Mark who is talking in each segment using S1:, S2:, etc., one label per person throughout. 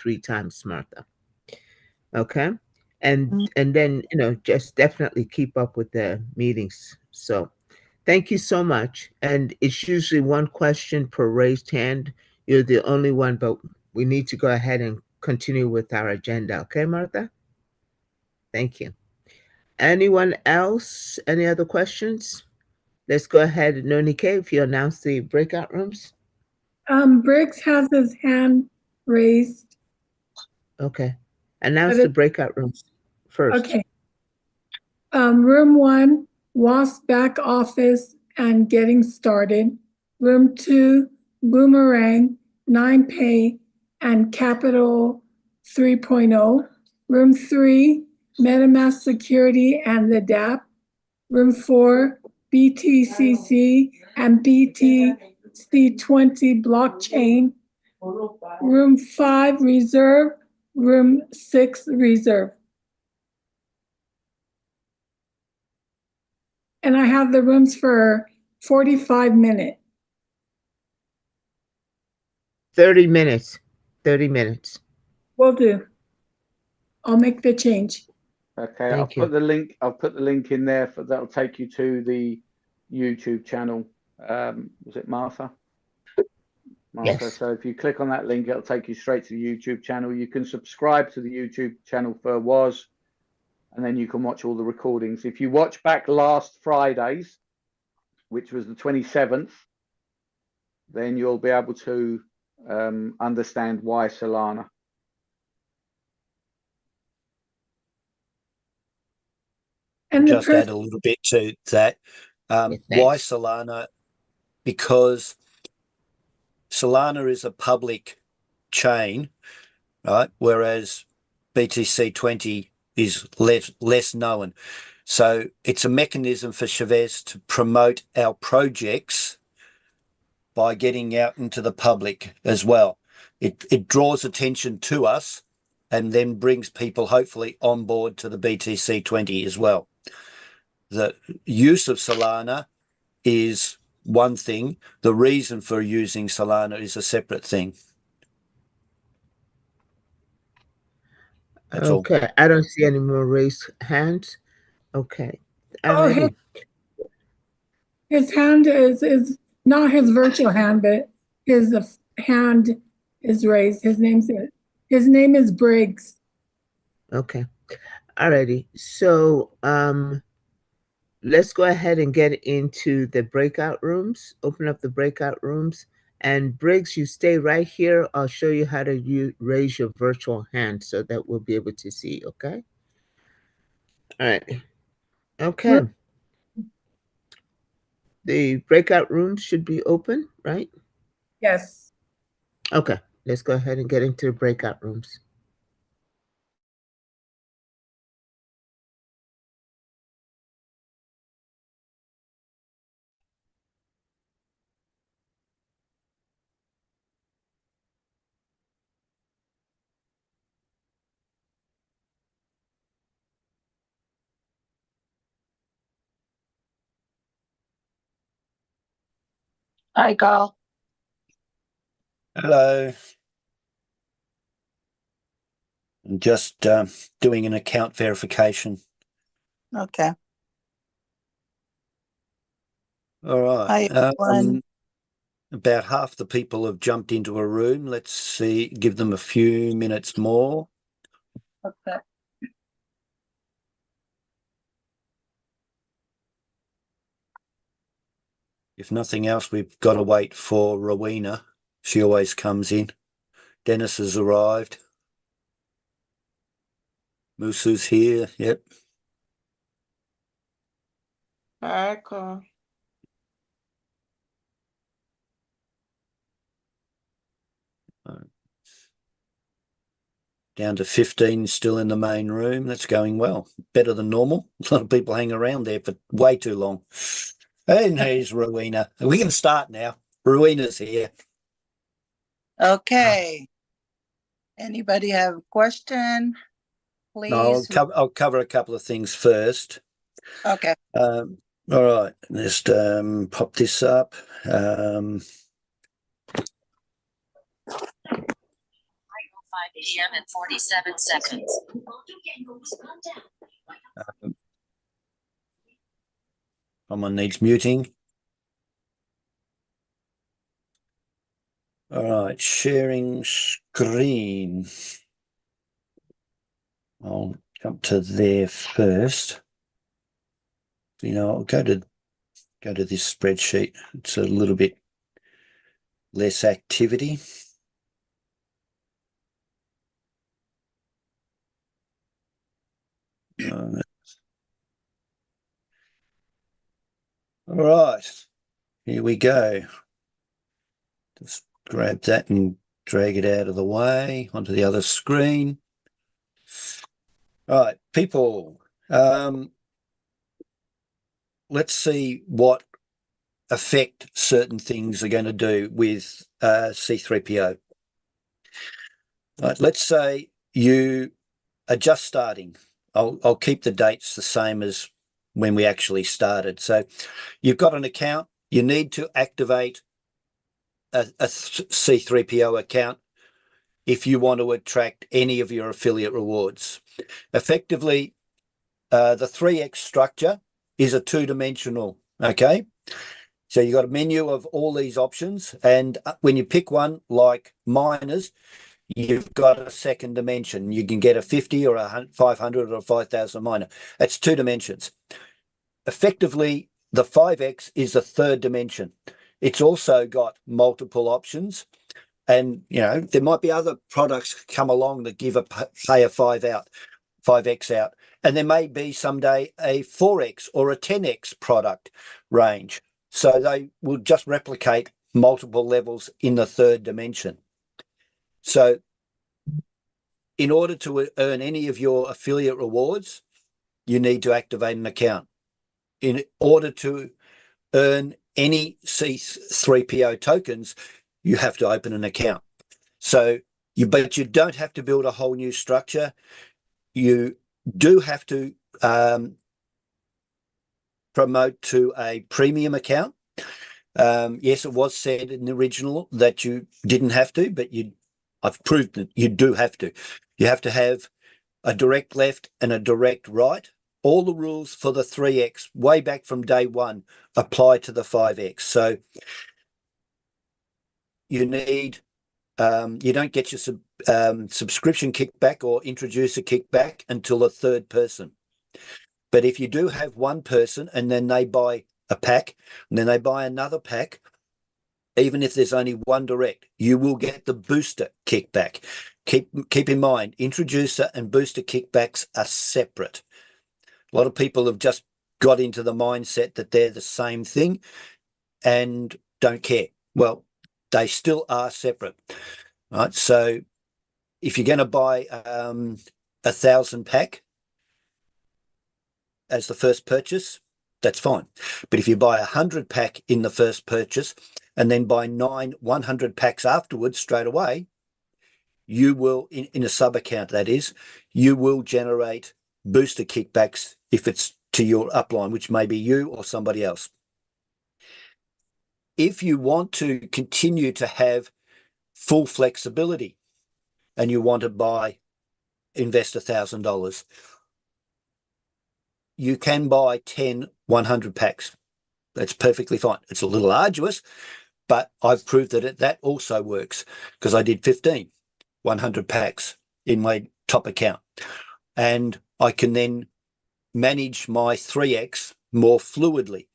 S1: 3 times, Martha. Okay? And then, just definitely keep up with the meetings. So thank you so much. And it's usually one question per raised hand. You're the only one, but we need to go ahead and continue with our agenda. Okay, Martha? Thank you. Anyone else? Any other questions? Let's go ahead. Nonike, if you announce the breakout rooms.
S2: Briggs has his hand raised.
S1: Okay. Announce the breakout rooms first.
S2: Okay. Room 1, WASP back office and getting started. Room 2, Boomerang, 9Pay, and Capital 3.0. Room 3, MetaMask Security and the DApp. Room 4, BTCC and BTC20 blockchain. Room 5, Reserve. Room 6, Reserve. And I have the rooms for 45 minutes.
S1: 30 minutes. 30 minutes.
S2: Will do. I'll make the change.
S3: Okay, I'll put the link in there that'll take you to the YouTube channel. Was it Martha? Martha.
S1: Yes.
S3: So if you click on that link, it'll take you straight to the YouTube channel. You can subscribe to the YouTube channel for WAS, and then you can watch all the recordings. If you watch back last Friday's, which was the 27th, then you'll be able to understand why Solana.
S4: And just add a little bit to that. Why Solana? Because Solana is a public chain, right? Whereas BTC20 is less known. So it's a mechanism for Chavez to promote our projects by getting out into the public as well. It draws attention to us and then brings people hopefully on board to the BTC20 as well. The use of Solana is one thing. The reason for using Solana is a separate thing. That's
S1: okay.
S4: all.
S1: I don't see any more raised hands. Okay.
S2: His hand is not his virtual hand, but his hand is raised. His name is Briggs.
S1: Okay. Alrighty. So let's go ahead and get into the breakout rooms. Open up the breakout rooms. And Briggs, you stay right here. I'll show you how to raise your virtual hand so that we'll be able to see, okay? All right. Okay. The breakout rooms should be open, right?
S2: Yes.
S1: Okay. Let's go ahead and get into the breakout rooms.
S5: Hi, Carl.
S4: Hello. I'm just doing an account verification.
S5: Okay.
S4: All right.
S5: Hi,
S4: about half the people have jumped into a room. Let's see, give them a few minutes more.
S5: Okay.
S4: If nothing else, we've got to wait for Rowena. She always comes in. Dennis has arrived. Musu's here. Yep.
S5: Hi, Carl.
S4: Down to 15 still in the main room. That's going well. Better than normal. A lot of people hang around there for way too long. And here's Rowena. We can start now. Rowena's here.
S5: Okay. Anybody have a question? Please.
S4: No, I'll cover a couple of things first.
S5: Okay.
S4: All right. Just pop this up.
S6: p.m. and 47 seconds.
S4: Someone needs muting. All right, sharing screen. I'll jump to there first. I'll go to this spreadsheet. It's a little bit less activity. All right, here we go. Just grab that and drag it out of the way onto the other screen. All right, people, let's see what effect certain things are going to do with C3PO. Right, let's say you are just starting. I'll keep the dates the same as when we actually started. So you've got an account. You need to activate a C3PO account if you want to attract any of your affiliate rewards. Effectively, the 3X structure is a two-dimensional, okay? So you've got a menu of all these options, and when you pick one, like miners, you've got a second dimension. You can get a 50 or a 500 or a 5,000 miner. That's two dimensions. Effectively, the 5X is the third dimension. It's also got multiple options, and there might be other products come along that give a pay a 5X out, and there may be someday a 4X or a 10X product range. So they will just replicate multiple levels in the third dimension. So in order to earn any of your affiliate rewards, you need to activate an account. In order to earn any C3PO tokens, you have to open an account. So but you don't have to build a whole new structure. You do have to promote to a premium account. Yes, it was said in the original that you didn't have to, but I've proved that you do have to. You have to have a direct left and a direct right. All the rules for the 3X way back from day one apply to the 5X. So you need, you don't get your subscription kickback or introducer kickback until the third person. But if you do have one person and then they buy a pack and then they buy another pack, even if there's only one direct, you will get the booster kickback. Keep in mind, introducer and booster kickbacks are separate. A lot of people have just got into the mindset that they're the same thing and don't care. Well, they still are separate, right? So if you're going to buy 1,000 pack as the first purchase, that's fine. But if you buy 100 pack in the first purchase and then buy 9 100 packs afterwards straight away, you will, in a sub account that is, you will generate booster kickbacks if it's to your upline, which may be you or somebody else. If you want to continue to have full flexibility and you want to invest $1,000, you can buy 10 100 packs. That's perfectly fine. It's a little arduous, but I've proved that that also works because I did 15 100 packs in my top account. And I can then manage my 3X more fluidly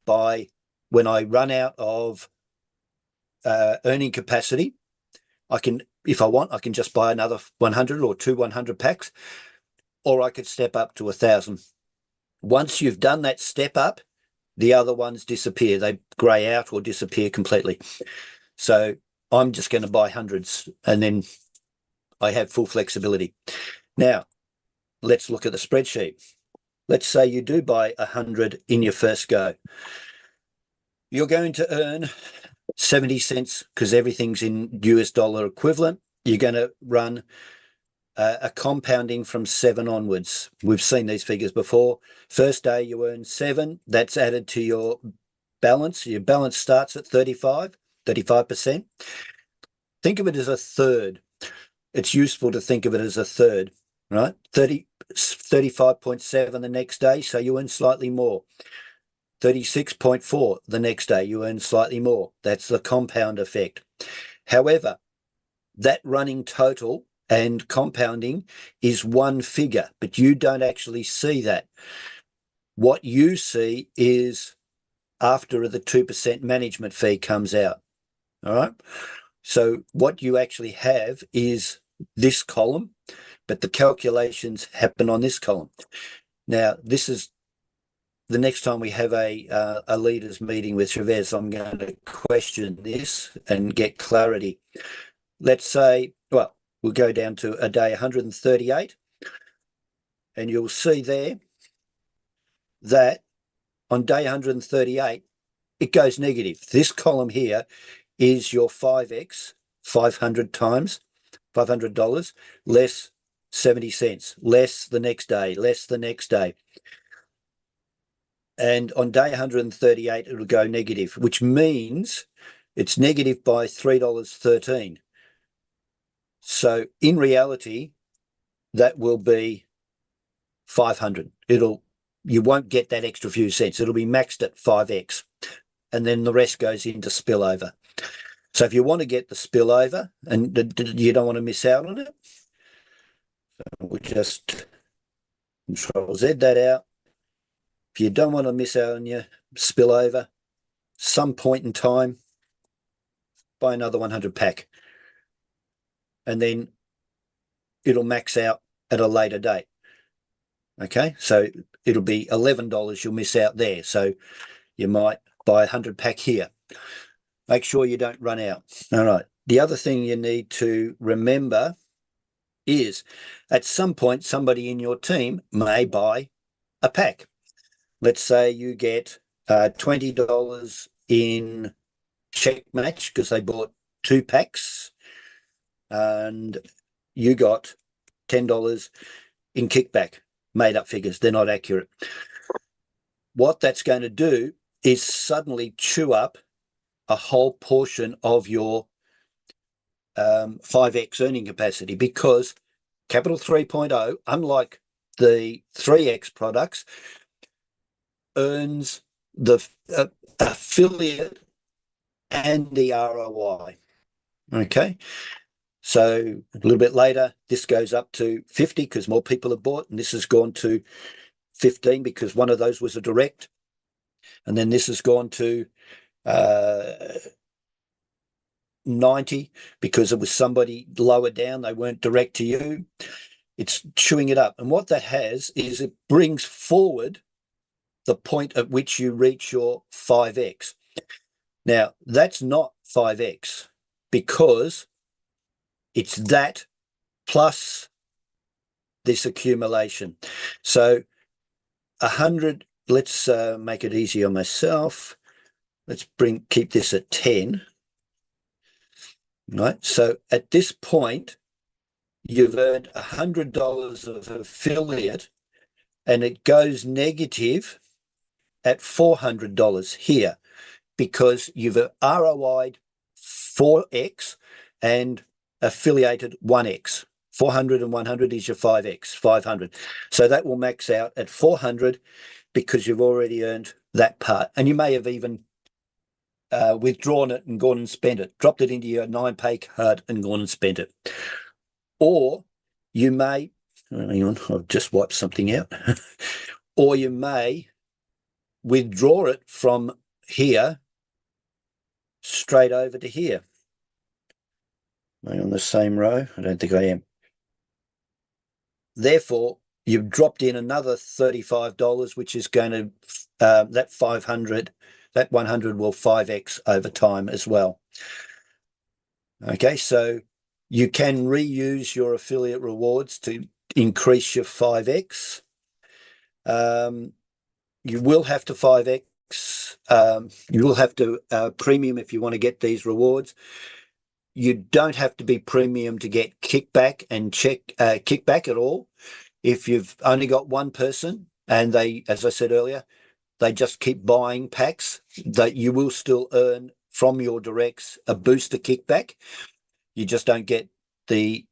S4: by when I run out of earning capacity, I can, if I want, I can just buy another 100 or 2 100 packs, or I could step up to 1,000. Once you've done that step up, the other ones disappear. They grey out or disappear completely. So I'm just going to buy hundreds and then I have full flexibility. Now, let's look at the spreadsheet. Let's say you do buy 100 in your first go. You're going to earn 70 cents because everything's in US dollar equivalent. You're going to run a compounding from 7 onwards. We've seen these figures before. First day you earn 7. That's added to your balance. Your balance starts at 35%. Think of it as a third. it's useful to think of it as a third, right? 35.7 the next day, so you earn slightly more. 36.4 the next day, you earn slightly more. That's the compound effect. However, that running total and compounding is one figure, but you don't actually see that. What you see is after the 2% management fee comes out. All right. So what you actually have is this column, but the calculations happen on this column. Now, this is the next time we have a leaders meeting with Chavez, I'm going to question this and get clarity. Let's say, well, we'll go down to a day 138, and you'll see there that on day 138, it goes negative. This column here is your 5x, 500 times, $500, less 70 cents, less the next day, less the next day. And on day 138, it'll go negative, which means it's negative by $3.13. So in reality, that will be 500. You won't get that extra few cents. It'll be maxed at 5x, and then the rest goes into spillover. So if you want to get the spillover and you don't want to miss out on it, we'll just Control Z that out. If you don't want to miss out on your spillover, some point in time, buy another 100 pack. And then it'll max out at a later date. Okay, so it'll be $11 you'll miss out there. So you might buy 100 pack here. Make sure you don't run out. All right. The other thing you need to remember is at some point, somebody in your team may buy a pack. Let's say you get $20 in check match because they bought 2 packs, and you got $10 in kickback. Made up figures, they're not accurate. What that's going to do is suddenly chew up a whole portion of your 5x earning capacity, because Capital 3.0, unlike the 3x products, earns the affiliate and the ROI. Okay, so a little bit later, this goes up to 50 because more people have bought, and this has gone to 15 because one of those was a direct, and then this has gone to 90 because it was somebody lower down, they weren't direct to you. It's chewing it up, and what that has is it brings forward the point at which you reach your 5x. Now, that's not 5x because it's that plus this accumulation. So 100, let's make it easy on myself. Let's keep this at 10. Right. So at this point, you've earned $100 of affiliate, and it goes negative at $400 here because you've ROI'd 4x and affiliated 1x. 400 and 100 is your 5x, 500. So that will max out at 400 because you've already earned that part. And you may have even withdrawn it and gone and spent it, dropped it into your 9-pay card and gone and spent it. Or you may, hang on, I've just wiped something out. Or you may withdraw it from here straight over to here. Am I on the same row? I don't think I am. Therefore, you've dropped in another $35, which is going to, that 500, that 100 will 5x over time as well. Okay, so you can reuse your affiliate rewards to increase your 5x. You will have to 5x. You will have to premium if you want to get these rewards. You don't have to be premium to get kickback and kickback at all. If you've only got one person and they, as I said earlier, they just keep buying packs, that you will still earn from your directs a booster kickback. You just don't get the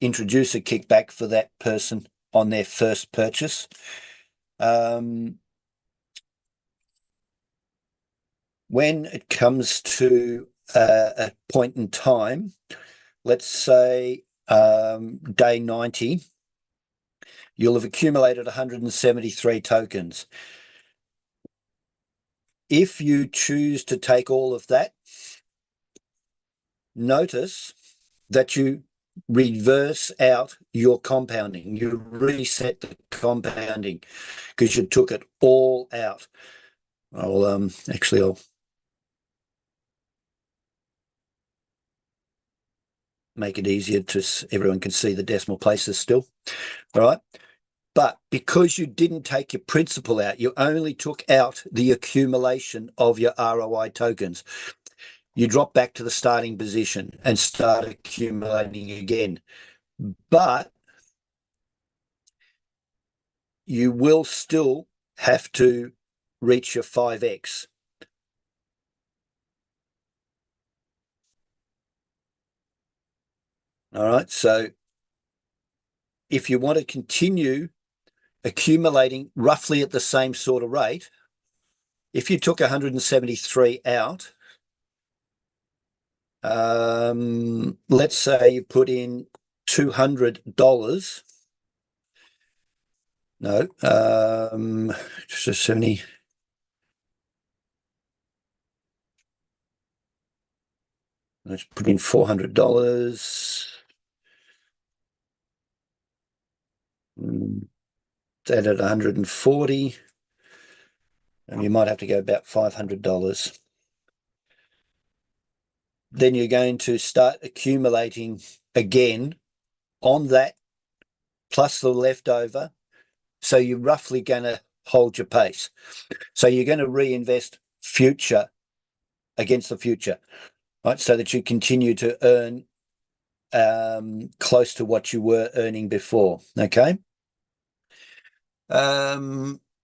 S4: introduce a kickback for that person on their first purchase. When it comes to a point in time, let's say day 90, you'll have accumulated 173 tokens. If you choose to take all of that, notice that you reverse out your compounding. You reset the compounding because you took it all out. I'll make it easier to everyone can see the decimal places still. All right. But because you didn't take your principal out, you only took out the accumulation of your ROI tokens. You drop back to the starting position and start accumulating again. But you will still have to reach your 5x. All right. So if you want to continue accumulating roughly at the same sort of rate, if you took 173 out, let's say you put in $200. No, just 70. Let's put in $400. That at 140, and you might have to go about $500. Then you're going to start accumulating again on that plus the leftover. So you're roughly going to hold your pace. So you're going to reinvest future against the future, right? So that you continue to earn close to what you were earning before. Okay.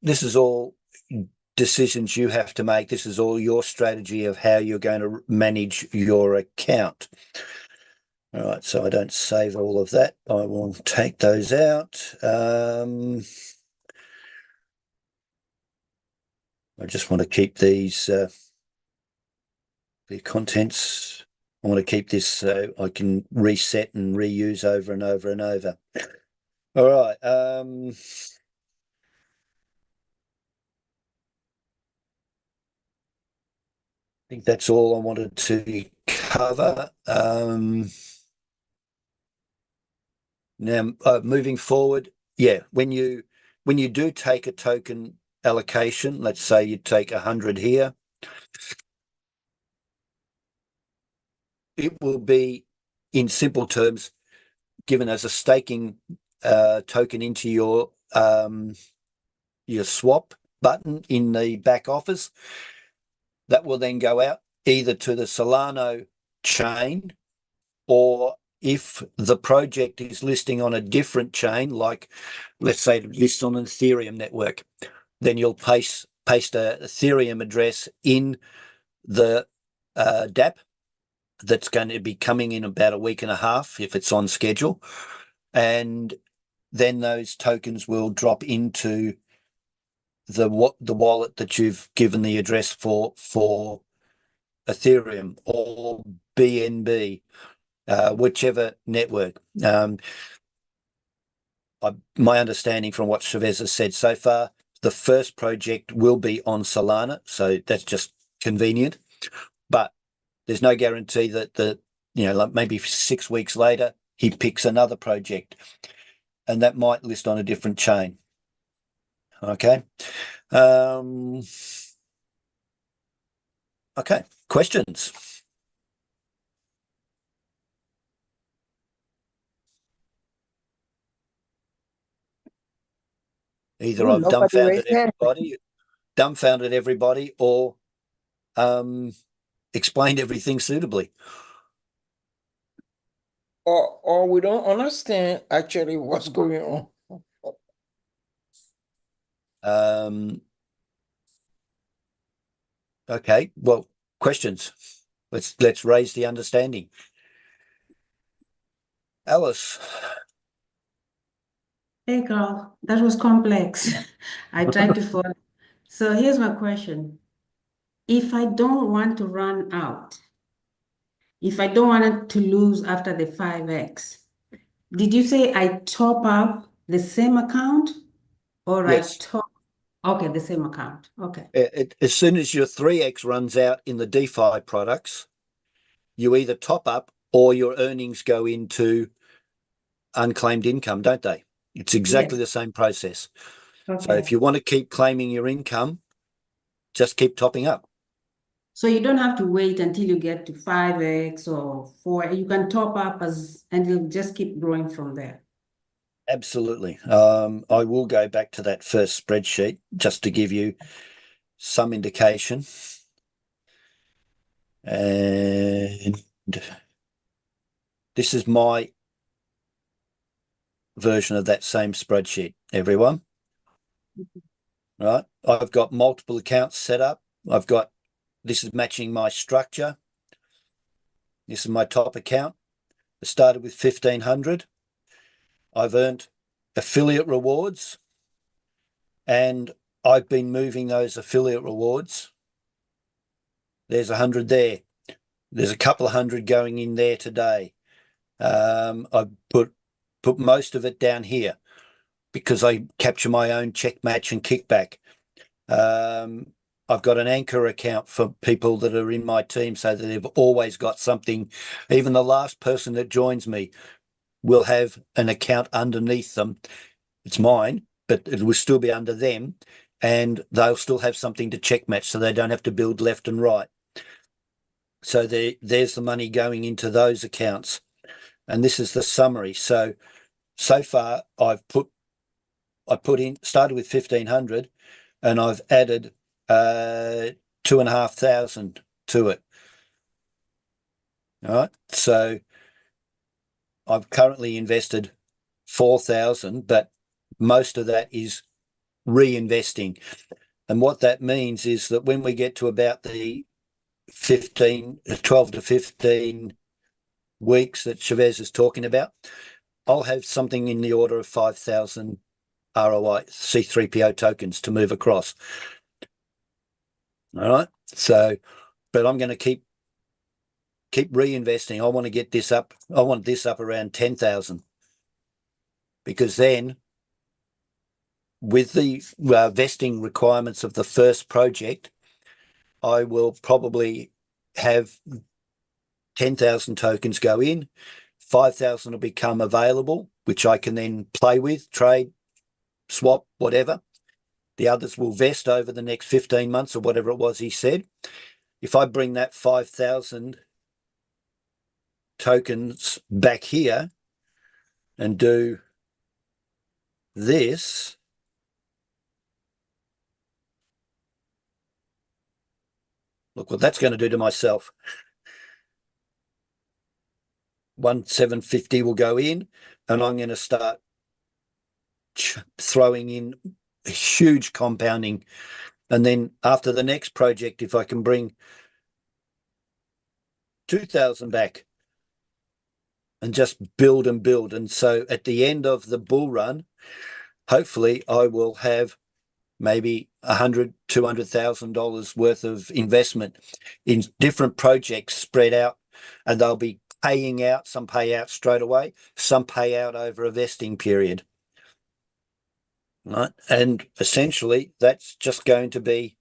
S4: This is all decisions you have to make. This is all your strategy of how you're going to manage your account. All right, so I don't save all of that. I will take those out. I just want to keep these the contents. I want to keep this so I can reset and reuse over and over and over. All right. I think that's all I wanted to cover. Now, moving forward, when you do take a token allocation, let's say you take 100 here, it will be, in simple terms, given as a staking token into your swap button in the back office. That will then go out either to the Solana chain, or if the project is listing on a different chain, like let's say it lists on an Ethereum network, then you'll paste a Ethereum address in the dApp that's going to be coming in about a week and a half if it's on schedule, and then those tokens will drop into the wallet that you've given the address for Ethereum or BNB, whichever network. My understanding from what Chavez has said so far, the first project will be on Solana, so that's just convenient. But there's no guarantee that like maybe 6 weeks later he picks another project, and that might list on a different chain. Okay. Okay. Questions? Either I've dumbfounded everybody, or explained everything suitably.
S7: Or we don't understand actually what's going on.
S4: Okay, well, questions. Let's raise the understanding. Alice.
S8: Hey Carl, that was complex. I tried to follow. So here's my question. If I don't want to run out, if I don't want to lose after the 5x, did you say I top up the same account or I
S4: Yes.
S8: top? Okay, the same account. Okay.
S4: As soon as your 3x runs out in the DeFi products, you either top up or your earnings go into unclaimed income, don't they? It's exactly
S8: Yes.
S4: the same process. So
S8: Okay.
S4: if you want to keep claiming your income, just keep topping up.
S8: So you don't have to wait until you get to 5x or 4. You can top up and you'll just keep growing from there.
S4: Absolutely. I will go back to that first spreadsheet just to give you some indication. And this is my version of that same spreadsheet, everyone. Right. I've got multiple accounts set up. This is matching my structure. This is my top account. I started with 1,500. I've earned affiliate rewards, and I've been moving those affiliate rewards. There's 100 there. There's a couple of hundred going in there today. I've put most of it down here because I capture my own check match and kickback. I've got an anchor account for people that are in my team so that they've always got something. Even the last person that joins me will have an account underneath them. It's mine, but it will still be under them, and they'll still have something to check match so they don't have to build left and right. So there's the money going into those accounts. And this is the summary. So far started with 1,500 and I've added 2,500 to it. All right. So I've currently invested 4,000, but most of that is reinvesting. And what that means is that when we get to about the 12 to 15 weeks that Chavez is talking about, I'll have something in the order of 5,000 ROI C3PO tokens to move across. All right. So, but I'm going to keep reinvesting. I want to get this up. I want this up around 10,000, because then with the vesting requirements of the first project, I will probably have 10,000 tokens go in, 5,000 will become available, which I can then play with, trade, swap, whatever. The others will vest over the next 15 months or whatever it was he said. If I bring that 5,000 tokens back here and do this, look what that's going to do to myself. 1,750 will go in, and I'm going to start throwing in huge compounding. And then after the next project, if I can bring 2,000 back and just build and build. And so at the end of the bull run, hopefully I will have maybe $100,000, $200,000 worth of investment in different projects spread out, and they'll be paying out. Some pay out straight away, some pay out over a vesting period. Right. And essentially that's just going to be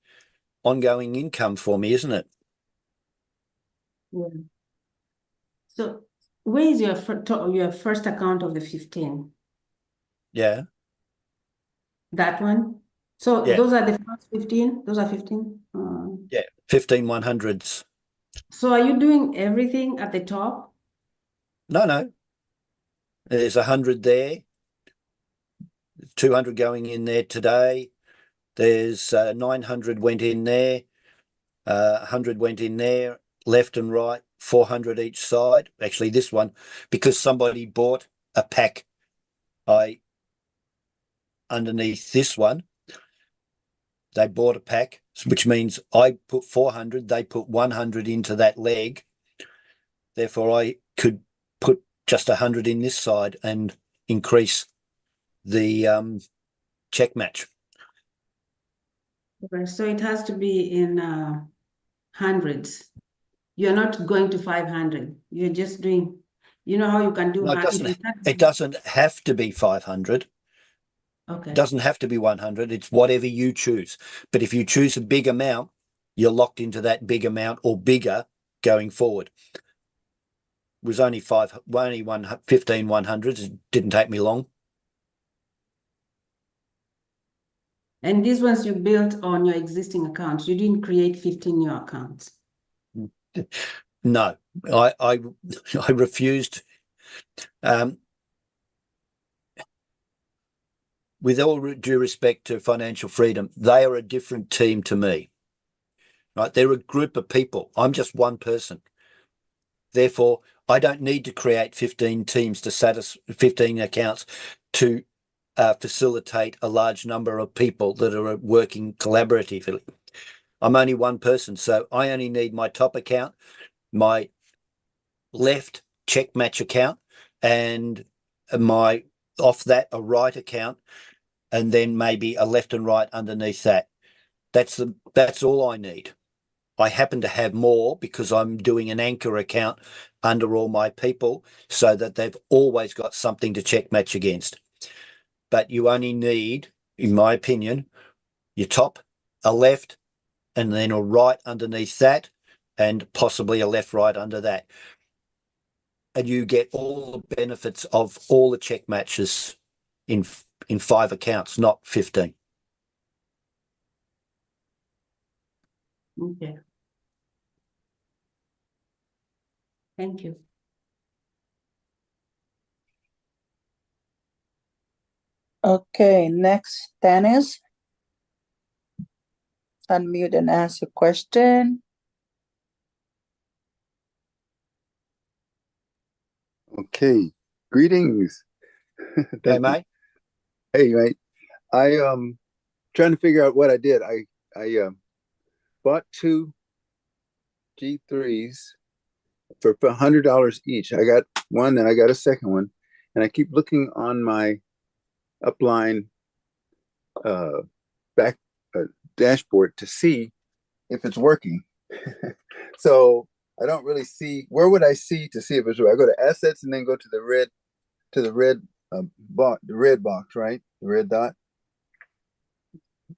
S4: ongoing income for me, isn't it?
S8: Yeah. So where is your first account of the 15?
S4: Yeah.
S8: That one? So
S4: Yeah.
S8: those are the first 15? Those are 15?
S4: Yeah, 15 100s.
S8: So are you doing everything at the top?
S4: No. There's 100 there. 200 going in there today. There's 900 went in there. 100 went in there, left and right, 400 each side. Actually, this one, because somebody bought a pack, underneath this one, they bought a pack, which means I put 400, they put 100 into that leg. Therefore, I could put just 100 in this side and increase the check match.
S8: Okay, so it has to be in hundreds. You're not going to 500. You're just doing, you know how you can do.
S4: No, it doesn't have to be 500.
S8: Okay.
S4: It doesn't have to be 100. It's whatever you choose. But if you choose a big amount, you're locked into that big amount or bigger going forward. It was only 15 100s. It didn't take me long.
S8: And these ones you built on your existing accounts. You didn't create 15 new accounts.
S4: No, I refused. With all due respect to Financial Freedom, they are a different team to me. Right? They're a group of people. I'm just one person. Therefore, I don't need to create 15 teams to satisfy 15 accounts to facilitate a large number of people that are working collaboratively. I'm only one person, so I only need my top account, my left check match account, and my off that a right account, and then maybe a left and right underneath that. That's all I need. I happen to have more because I'm doing an anchor account under all my people so that they've always got something to check match against. But you only need, in my opinion, your top, a left, and then a right underneath that, and possibly a left right under that. And you get all the benefits of all the check matches in 5 accounts, not 15.
S8: Okay. Thank you.
S5: Okay, next, Dennis. Unmute and ask a question.
S9: Okay, greetings.
S4: Hey, mate.
S9: Hey, mate. I trying to figure out what I did. I bought 2 G3s for $100 each. I got one, and I got a second one, and I keep looking on my upline back dashboard to see if it's working. So I don't really see, where would I see to see if it's working? I go to assets and then go to the red box, the red box, right? The red dot.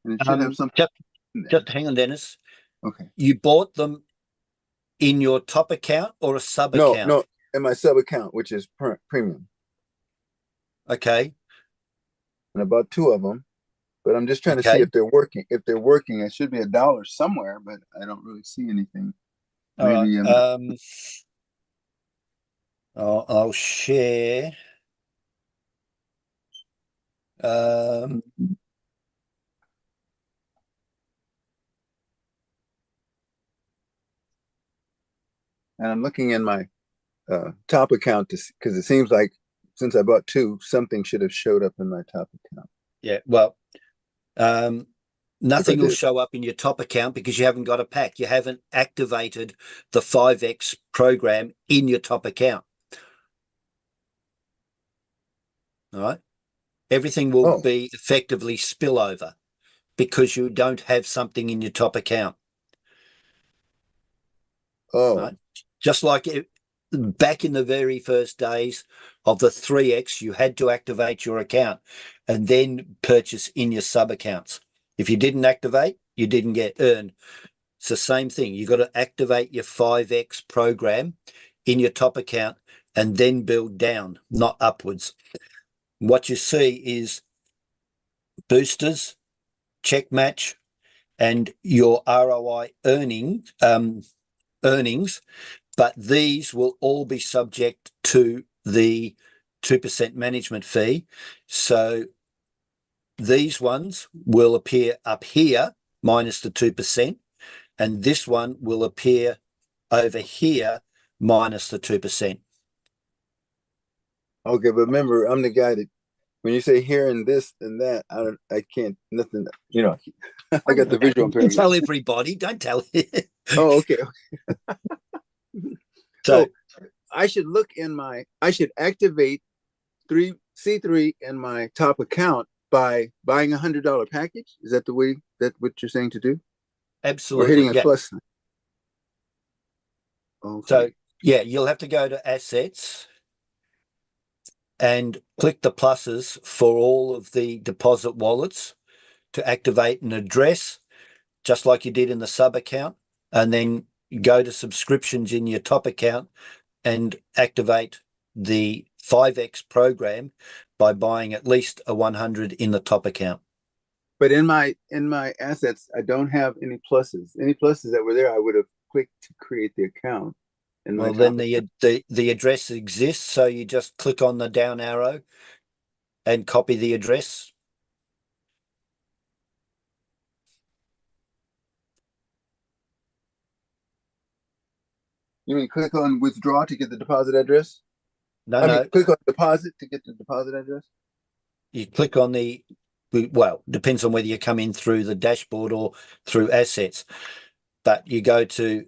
S9: And it should have something.
S4: Just hang on, Dennis.
S9: Okay.
S4: You bought them in your top account or a sub account?
S9: No, in my sub account, which is premium.
S4: Okay.
S9: And I bought 2 of them, but I'm just trying to see if they're working. If they're working, it should be $1 somewhere, but I don't really see anything. Maybe.
S4: Right. I'll share.
S9: And I'm looking in my top account because it seems like since I bought 2, something should have showed up in my top account.
S4: Yeah, well, nothing will show up in your top account because you haven't got a pack. You haven't activated the 5X program in your top account. All right. Everything will be effectively spillover because you don't have something in your top account. Right? Just like back in the very first days of the 3X, you had to activate your account and then purchase in your sub accounts. If you didn't activate, you didn't get earned. It's the same thing. You've got to activate your 5X program in your top account and then build down, not upwards. What you see is boosters, check match, and your ROI earnings, but these will all be subject to the 2% management fee. So these ones will appear up here minus the 2%, and this one will appear over here minus the 2%.
S9: Okay, but remember, I'm the guy that when you say here and this and that, I can't, nothing, I got the visual impairment.
S4: Don't tell everybody, don't tell.
S9: Oh, okay.
S4: So
S9: I should look I should activate C3 in my top account by buying $100 package. Is that what you're saying to do?
S4: Absolutely.
S9: Or hitting a
S4: yeah.
S9: plus sign? Okay.
S4: So yeah, you'll have to go to assets and click the pluses for all of the deposit wallets to activate an address, just like you did in the sub account, and then go to subscriptions in your top account and activate the 5X program by buying at least a 100 in the top account.
S9: But in my assets, I don't have any pluses. Any pluses that were there, I would have clicked to create the account.
S4: Well, then the address exists, so you just click on the down arrow and copy the address.
S9: You mean click on withdraw to get the deposit address?
S4: No.
S9: Click on deposit to get the deposit address?
S4: You click on depends on whether you come in through the dashboard or through assets, but you go to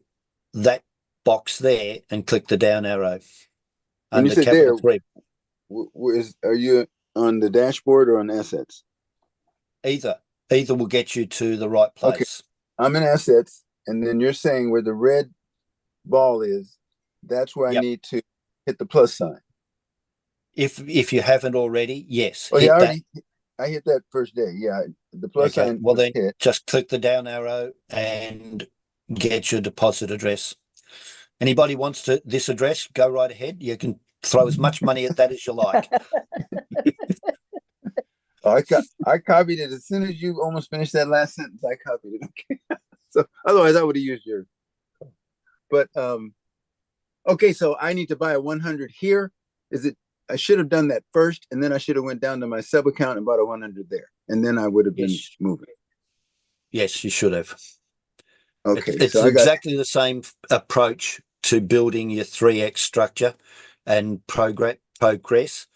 S4: that box there and click the down arrow.
S9: When you
S4: under
S9: said there,
S4: 3.
S9: Are you on the dashboard or on assets?
S4: Either will get you to the right place.
S9: Okay. I'm in assets, and then you're saying where the red ball is, that's where I need to hit the plus sign. If
S4: you haven't already, yes.
S9: Oh yeah, I hit that first day. Yeah, the plus sign.
S4: Well, then just click the down arrow and get your deposit address. Anybody wants this address, go right ahead. You can throw as much money at that as you like.
S9: I copied it as soon as you almost finished that last sentence. I copied it. Okay. So otherwise, I would have used yours. But okay, so I need to buy a 100 here. I should have done that first, and then I should have went down to my sub account and bought a 100 there, and then I would have been moving.
S4: Yes, you should have.
S9: Okay,
S4: it's exactly the same approach to building your 3X structure and progress.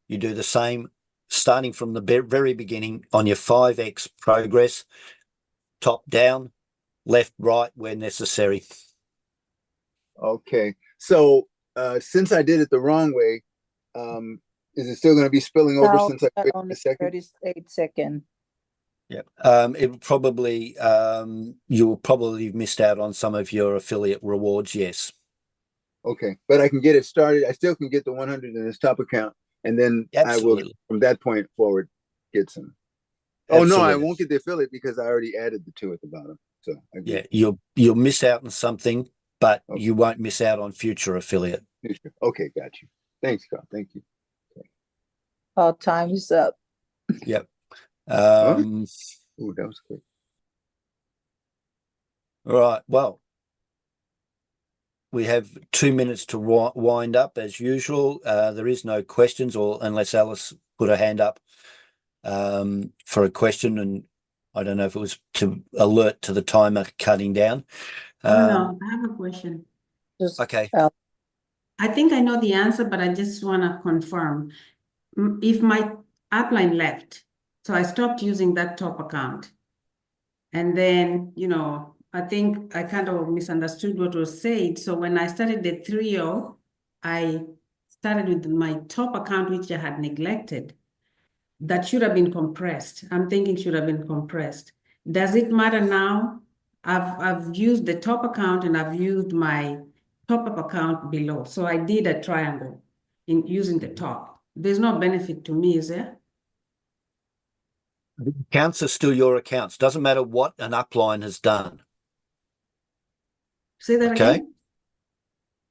S4: You do the same, starting from the very beginning on your 5X progress, top down, left, right, where necessary.
S9: Okay, so since I did it the wrong way, is it still going to be spilling over since I waited a second?
S5: 38 seconds.
S4: Yeah. It probably you'll probably have missed out on some of your affiliate rewards. Yes.
S9: Okay, but I can get it started. I still can get the 100 in this top account, and then
S4: Absolutely.
S9: I will, from that point forward, get some.
S4: Absolutely.
S9: Oh no, I won't get the affiliate because I already added the 2 at the bottom. So
S4: you'll miss out on something, but you won't miss out on future affiliate.
S9: Okay, got you. Thanks, Carl. Thank you. Okay.
S5: Our time is up.
S4: Yep.
S9: Ooh, that was quick.
S4: All right. Well, we have 2 minutes to wind up as usual. There is no questions, or unless Alice put her hand up for a question, and I don't know if it was to alert to the timer cutting down.
S8: No, I have a question.
S4: Okay.
S8: I think I know the answer, but I just want to confirm. If my upline left, so I stopped using that top account, and then, I think I kind of misunderstood what was said. So when I started the 3.0, I started with my top account, which I had neglected. That should have been compressed. I'm thinking should have been compressed. Does it matter now? I've used the top account and I've used my top-up account below. So I did a triangle in using the top. There's no benefit to me, is there?
S4: The accounts are still your accounts. Doesn't matter what an upline has done.
S8: Say that again?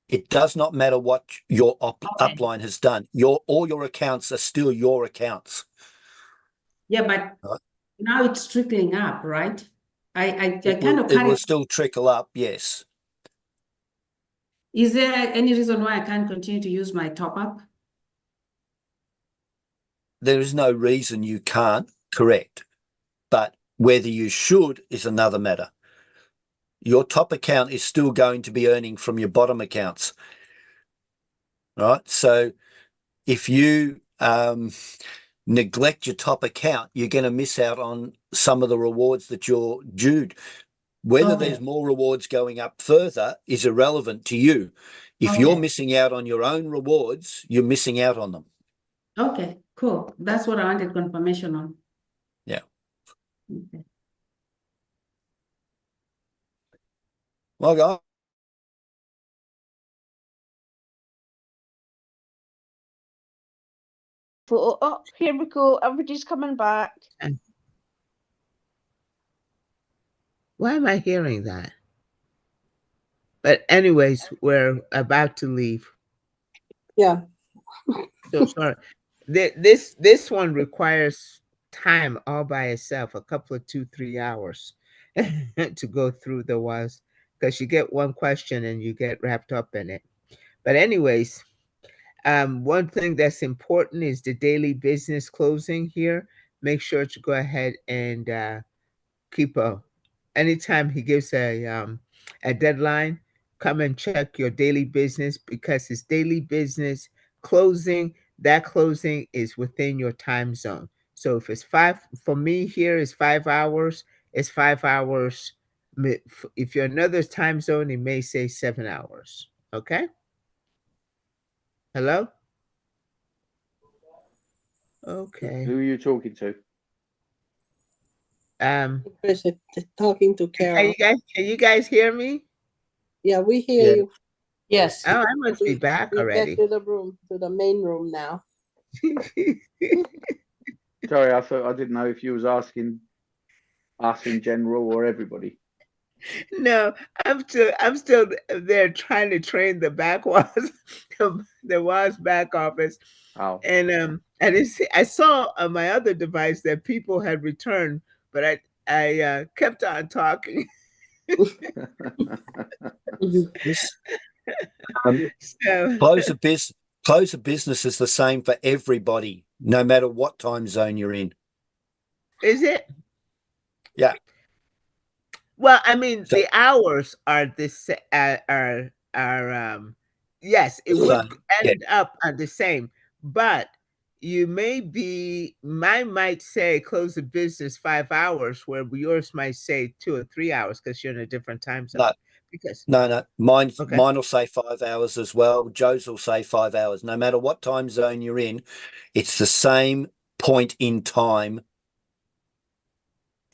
S4: It does not matter what your upline has done. All your accounts are still your accounts.
S8: Yeah, but now it's trickling up, right?
S4: It will still trickle up, yes.
S8: Is there any reason why I can't continue to use my top-up?
S4: There is no reason you can't, correct. But whether you should is another matter. Your top account is still going to be earning from your bottom accounts, right? So if you neglect your top account, you're going to miss out on some of the rewards that you're due. Whether there's more rewards going up further is irrelevant to you. If
S8: Okay.
S4: you're missing out on your own rewards, you're missing out on them.
S8: Okay, cool. That's what I wanted confirmation on.
S4: Yeah.
S8: Okay.
S4: Well, guys.
S10: Oh, here we go. Everybody's coming back.
S1: Why am I hearing that? But anyways, we're about to leave.
S10: Yeah.
S1: So sorry. This one requires time all by itself, a couple of 2-3 hours to go through the was, because you get one question and you get wrapped up in it. But anyways, one thing that's important is the daily business closing here. Make sure to go ahead and keep anytime he gives a deadline, come and check your daily business, because his daily business closing, that closing is within your time zone. So if it's 5, for me here is 5 hours, it's 5 hours. If you're another time zone, it may say 7 hours. Okay. Hello. Okay.
S3: Who are you talking to?
S10: Talking to Carol.
S1: Can you guys hear me?
S10: Yeah, we hear
S4: Yeah.
S10: you. Yes.
S1: Oh, I must be back already.
S10: Get to the room, to the main room now.
S3: Sorry, I didn't know if you was asking us in general or everybody.
S1: No, I'm still there trying to train the back was the was back office.
S3: Oh.
S1: And I saw on my other device that people had returned, but I kept on talking. So
S4: Close of business is the same for everybody, no matter what time zone you're in.
S1: is it?
S4: Yeah.
S1: Well, I mean,
S4: So-
S1: the hours are this yes, it would end up on the same, but you might say close the business 5 hours, where yours might say 2 or 3 hours because you're in a different time zone.
S4: No.
S1: Because
S4: No. Mine
S1: Okay.
S4: will say 5 hours as well. Joe's will say 5 hours. No matter what time zone you're in, it's the same point in time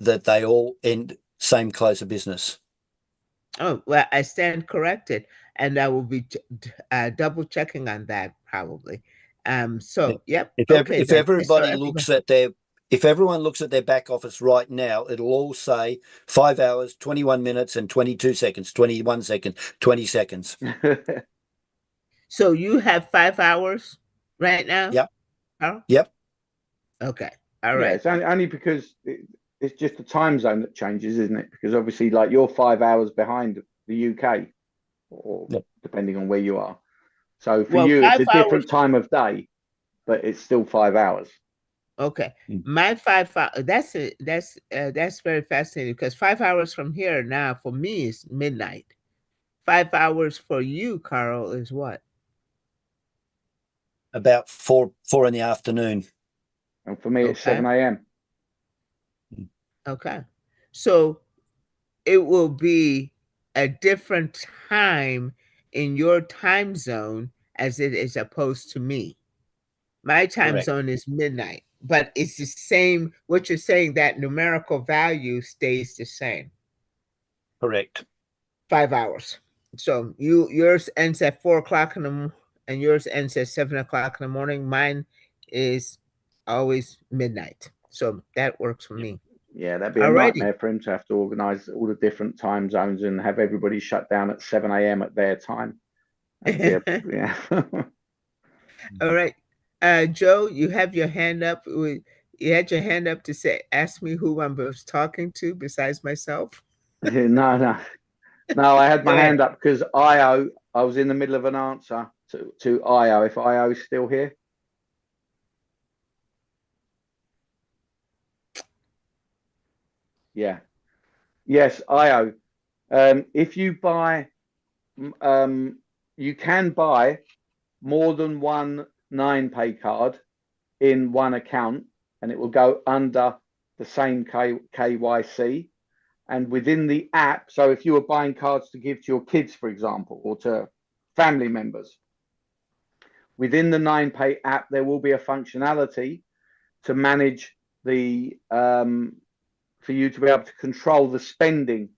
S4: that they all end same close of business.
S1: Oh, well, I stand corrected, and I will be double checking on that probably. So yep.
S4: If
S1: Okay.
S4: if
S1: then.
S4: everybody looks at if everyone looks at their back office right now, it'll all say 5 hours, 21 minutes, and 22 seconds, 21 seconds, 20 seconds.
S1: So you have 5 hours right now?
S4: Yep.
S1: Carl?
S4: Yep.
S1: Okay. All
S3: Yeah,
S1: right.
S3: it's only because it's just the time zone that changes, isn't it? Because obviously, like, you're 5 hours behind the UK, or
S4: Yep.
S3: depending on where you are. So for
S1: Well,
S3: you, it's
S1: 5
S3: a different time of day, but it's still 5 hours.
S1: Okay.
S4: Mm.
S1: My 5 hours, that's very fascinating, because 5 hours from here now for me is midnight. 5 hours for you, Carl, is what?
S4: About 4 in the afternoon.
S3: And for me, it's
S1: Okay.
S3: 7 a.m.
S1: Okay. So it will be a different time in your time zone as it is opposed to me. My time
S4: Correct.
S1: zone is midnight, but it's the same. What you're saying, that numerical value stays the same.
S4: Correct.
S1: 5 hours. So yours ends at 4 o'clock and yours ends at 7 o'clock in the morning. Mine is always midnight. So that works for me.
S3: Yeah, that'd be a
S1: Alrighty.
S3: nightmare for him to have to organise all the different time zones and have everybody shut down at 7 a.m. at their time. Yeah.
S1: All right. Joe, you have your hand up. You had your hand up to ask me who I was talking to besides myself.
S3: No, I had my hand up because I was in the middle of an answer to IO. If IO is still here. Yeah. Yes, IO. If you buy, you can buy more than one 9pay card in one account, and it will go under the same KYC. And within the app, so if you were buying cards to give to your kids, for example, or to family members. Within the 9Pay app, there will be a functionality to manage the, for you to be able to control the spending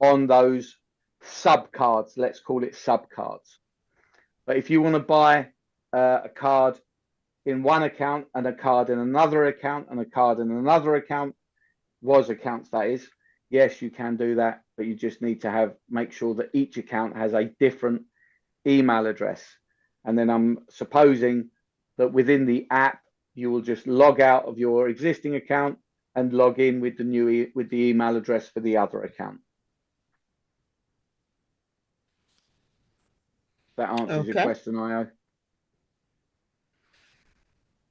S3: on those sub cards. Let's call it sub cards. But if you want to buy a card in one account and a card in another account and a card in another account, WOZ accounts that is, yes, you can do that, but you just need to make sure that each account has a different email address. And then I'm supposing that within the app, you will just log out of your existing account and log in with the email address for the other account. That answers your question, Io.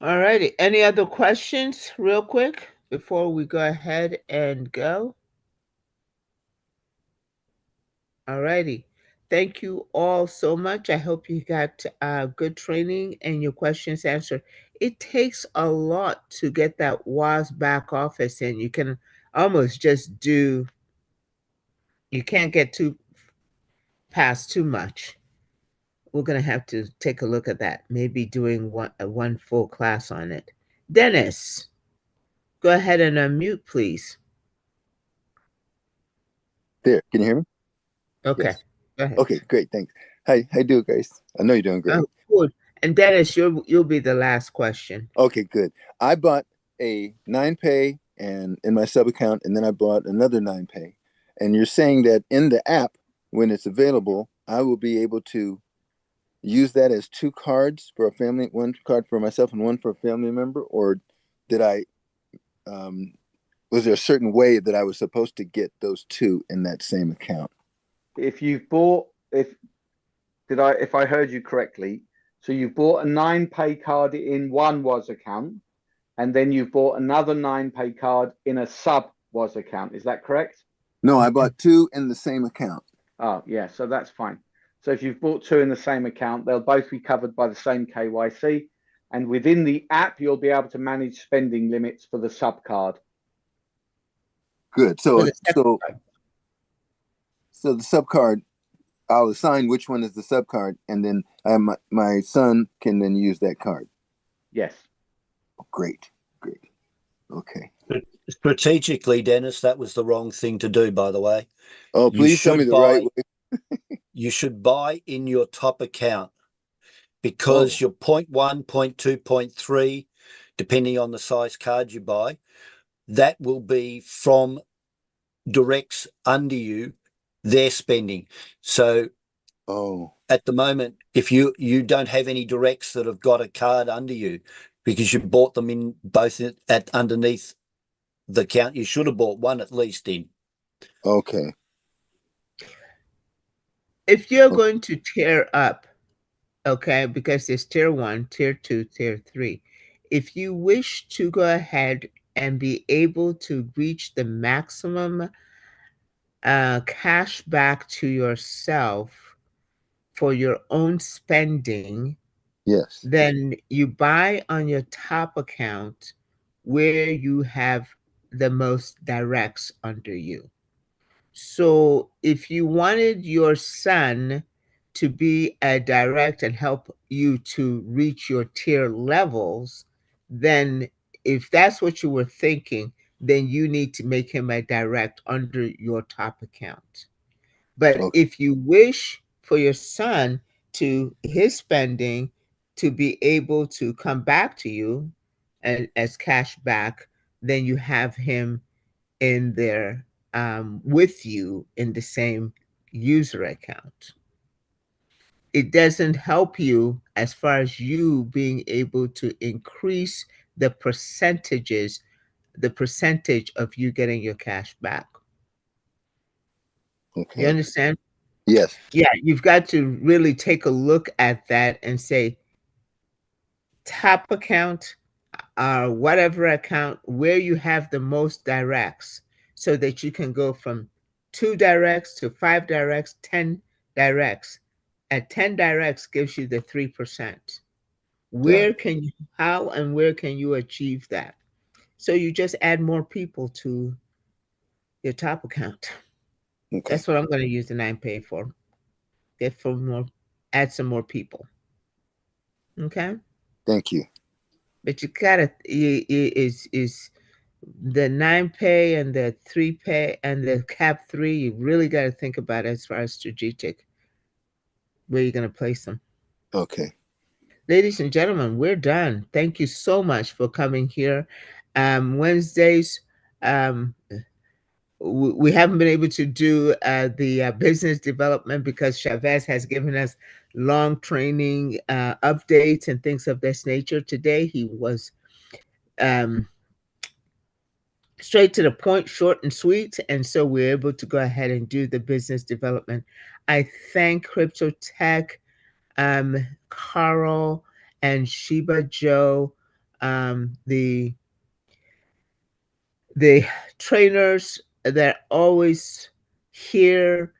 S1: All righty. Any other questions real quick before we go ahead and go? All righty. Thank you all so much. I hope you got good training and your questions answered. It takes a lot to get that WOZ back office in. You can almost just do, you can't get past too much. We're going to have to take a look at that, maybe doing one full class on it. Dennis, go ahead and unmute, please.
S9: There, can you hear me?
S1: Okay.
S9: Yes.
S1: Go ahead.
S9: Okay, great, thanks. How you doing, guys? I know you're doing great.
S1: Oh, good. And Dennis, you'll be the last question.
S9: Okay, good. I bought a 9Pay and in my sub account, and then I bought another 9Pay. And you're saying that in the app, when it's available, I will be able to use that as two cards for a family, one card for myself and one for a family member? Or did I, was there a certain way that I was supposed to get those two in that same account?
S3: If you've bought, if I heard you correctly, so you've bought a 9Pay card in one WOZ account, and then you've bought another 9Pay card in a sub WOZ account. Is that correct?
S9: No, I bought two in the same account.
S3: Oh, yeah, so that's fine. So if you've bought two in the same account, they'll both be covered by the same KYC. And within the app, you'll be able to manage spending limits for the sub card.
S9: Good. So the sub card, I'll assign which one is the sub card, and then my son can then use that card.
S3: Yes.
S9: Oh, great. Okay.
S4: Strategically, Dennis, that was the wrong thing to do, by the way.
S9: Oh, please tell me the right way.
S4: You should buy in your top account, because your 0.1, 0.2, 0.3, depending on the size card you buy, that will be from directs under you, their spending. So at the moment, if you don't have any directs that have got a card under you, because you bought them in both at underneath the account, you should have bought one at least in.
S9: Okay.
S1: If you're going to tier up, okay, because there's tier 1, tier 2, tier 3. If you wish to go ahead and be able to reach the maximum cash back to yourself for your own spending,
S9: yes,
S1: then you buy on your top account where you have the most directs under you. So if you wanted your son to be a direct and help you to reach your tier levels, then if that's what you were thinking, then you need to make him a direct under your top account. But if you wish for your son to his spending to be able to come back to you and as cash back, then you have him in there with you in the same user account. It doesn't help you as far as you being able to increase the percentage of you getting your cash back.
S9: Okay.
S1: You understand?
S9: Yes.
S1: Yeah, you've got to really take a look at that and say, top account or whatever account where you have the most directs, so that you can go from 2 directs to 5 directs, 10 directs. At 10 directs gives you the 3%. How and where can you achieve that? So you just add more people to your top account. Okay. That's what I'm going to use the 9Pay for. Get for more add some more people. Okay.
S9: Thank you.
S1: But you gotta is the 9 pay and the 3 pay and the cap 3. You really got to think about it as far as strategic where you're going to place them.
S9: Okay.
S1: Ladies and gentlemen, we're done. Thank you so much for coming here. Wednesdays, we haven't been able to do the business development because Chavez has given us long training updates and things of this nature. Today, he was straight to the point, short and sweet. And so we're able to go ahead and do the business development. I thank Crypto Tech, Carl and Sheba Joe, the trainers that are always here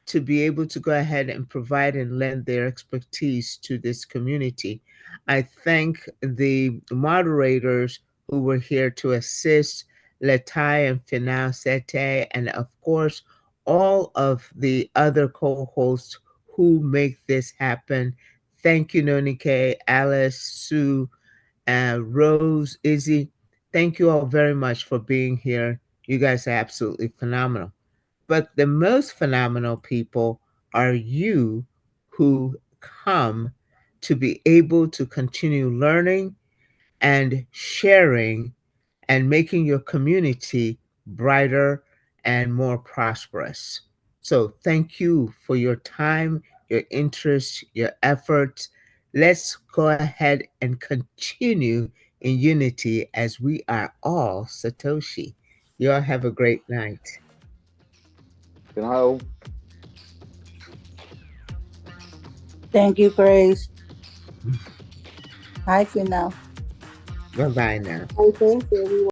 S1: to be able to go ahead and provide and lend their expertise to this community. I thank the moderators who were here to assist, Letai and Finau Sete, and of course, all of the other co-hosts who make this happen. Thank you, Nonike, Alice, Sue, Rose, Izzy. Thank you all very much for being here. You guys are absolutely phenomenal. But the most phenomenal people are you who come to be able to continue learning and sharing and making your community brighter and more prosperous. So thank you for your time, your interest, your efforts. Let's go ahead and continue in unity as we are all Satoshi. You all have a great night.
S3: Good night, all.
S5: Thank you, Grace. Bye for now.
S1: Bye-bye now.
S10: And thank you, everyone.